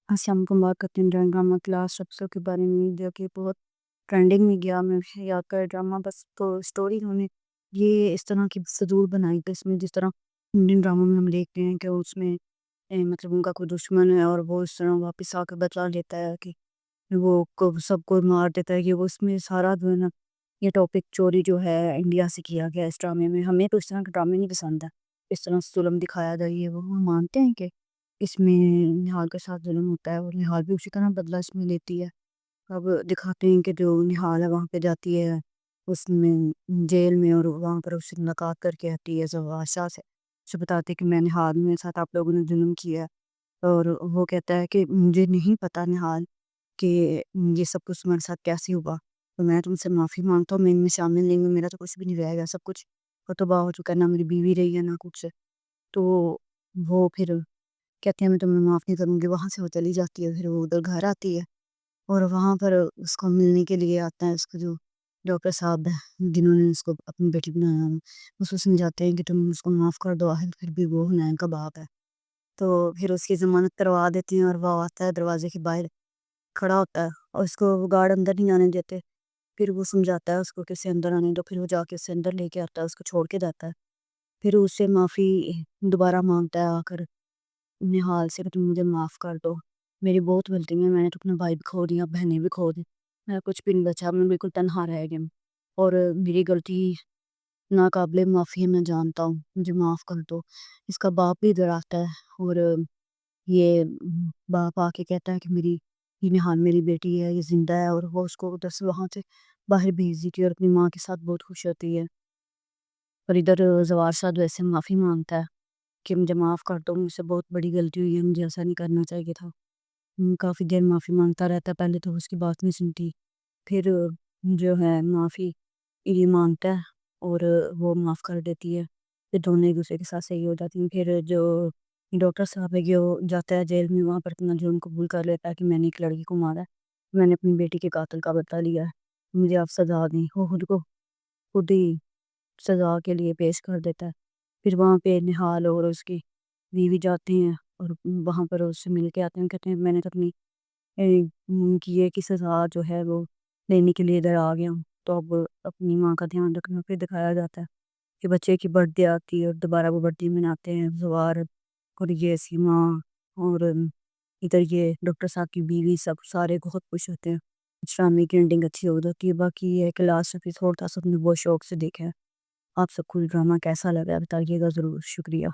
السلام علیکم، بات کرتے ہیں ڈرامہ کلاس ایپیسوڈ کے بارے میں جو کہ بہت ٹرینڈنگ میں گیا۔ میں یاد کر ڈرامہ بس تو اسٹوری انہوں نے یہ اس طرح کی صدور بنائی کہ اس میں جس طرح انڈین ڈراموں میں ہم دیکھتے ہیں کہ اس میں مطلب ان کا کوئی دشمن ہے اور وہ اس طرح واپس آ کے بدلا لیتا ہے کہ وہ سب کو مار دیتا ہے، کہ وہ اس میں سارا جو ہے نا یہ ٹاپک چوری جو ہے انڈیا سے کیا گیا اس ڈرامے میں۔ ہمیں تو اس طرح کے ڈرامے نہیں پسند ہے، اس طرح ظلم دکھایا جائے ہے، وہ ہم مانتے ہیں کہ اس میں نہال کے ساتھ ظلم ہوتا ہے اور نہال بھی اسی طرح بدلہ اس میں لیتی ہے۔ اب دکھاتے ہیں کہ جو نہال ہے وہاں پہ جاتی ہے اس میں جیل میں، اور وہاں پر اس سے ملاقات کر کے آتی ہے زوار شاہ سے، اسے بتاتے کہ میں نہال، میرے ساتھ آپ لوگوں نے ظلم کیا ہے، اور وہ کہتا ہے کہ مجھے نہیں پتا نہال کہ یہ سب کچھ تمہارے ساتھ کیسے ہوا، تو میں تم سے معافی مانگتا ہوں، میں ان میں شامل نہیں ہوں، میرا تو کچھ بھی نہیں رہے گا، سب کچھ تباہ ہو چکا ہے، نہ میری بیوی رہی ہے نہ کچھ۔ تو وہ پھر کہتے ہیں میں تمہیں معاف نہیں کروں گی، وہاں سے وہ چلی جاتی ہے، پھر وہ ادھر گھر آتی ہے اور وہاں پر اس کو ملنے کے لیے آتا ہے اس کو جو ڈاکٹر صاحب ہے جنہوں نے اس کو اپنی بیٹی بنایا، اس کو سمجھاتے ہیں کہ تم اس کو معاف کر دو، آخر پھر بھی وہ حنین کا باپ ہے، تو پھر اس کی ضمانت کروا دیتے ہیں، اور وہ آتا ہے دروازے کے باہر کھڑا ہوتا ہے اور اس کو گارڈ اندر نہیں آنے دیتے، پھر وہ سمجھاتا ہے اس کو کہ اسے اندر آنے دو، پھر وہ جا کے اسے اندر لے کے آتا ہے، اس کو چھوڑ کے جاتا ہے، پھر اس سے معافی دوبارہ مانگتا ہے آ کر نہال سے کہ تم مجھے معاف کر دو، میری بہت غلطی ہے، میں نے تو اپنا بھائی بھی کھو دیا، بہنیں بھی کھو دی، میں کچھ بھی نہیں بچا، میں بالکل تنہا رہ گیا، اور میری غلطی ناقابل معافی ہے، میں جانتا ہوں، مجھے معاف کر دو۔ اس کا باپ بھی ادھر آتا ہے اور یہ باپ آ کے کہتا ہے کہ میری یہ نہال میری بیٹی ہے، یہ زندہ ہے، اور وہ اس کو ادھر سے وہاں سے باہر بھیج دیتی ہے اور اپنی ماں کے ساتھ بہت خوش ہوتی ہے، اور ادھر زوار صاحب ویسے معافی مانگتا ہے کہ مجھے معاف کر دو، مجھ سے بہت بڑی غلطی ہوئی ہے، مجھے ایسا نہیں کرنا چاہیے تھا۔ کافی دیر معافی مانگتا رہتا ہے، پہلے تو اس کی بات نہیں سنتی، پھر جو ہے معافی یہ مانگتا ہے اور وہ معاف کر دیتی ہے، پھر دونوں ایک دوسرے کے ساتھ صحیح ہو جاتی ہیں۔ پھر جو ڈاکٹر صاحب ہے کہ وہ جاتا ہے جیل میں، وہاں پر اپنا جرم قبول کر لیتا ہے کہ میں نے ایک لڑکی کو مارا ہے، میں نے اپنی بیٹی کے قاتل کا بدلہ لیا ہے، مجھے آپ سزا دیں، وہ خود کو خود ہی سزا کے لیے پیش کر دیتا ہے۔ پھر وہاں پہ نہال اور اس کی بیوی جاتے ہیں اور وہاں پر اس سے مل کے آتے ہیں، کہتے ہیں میں نے تو اپنی کیے کی سزا جو ہے وہ لینے کے لیے ادھر آ گیا ہوں، تو اب اپنی ماں کا دھیان رکھنا۔ پھر دکھایا جاتا ہے کہ بچے کی برتھ ڈے آتی ہے اور دوبارہ وہ برتھ ڈے مناتے ہیں زوار اور یہ سیما، اور ادھر یہ ڈاکٹر صاحب کی بیوی، سب سارے بہت خوش ہوتے ہیں، ڈرامے کی اینڈنگ اچھی ہو جاتی ہے۔ باقی یہ ہے کہ لاسٹ ایپیسوڈ تھا، سب نے بہت شوق سے دیکھا ہے۔ آپ سب کو ڈرامہ کیسا لگا بتائیے گا ضرور، شکریہ۔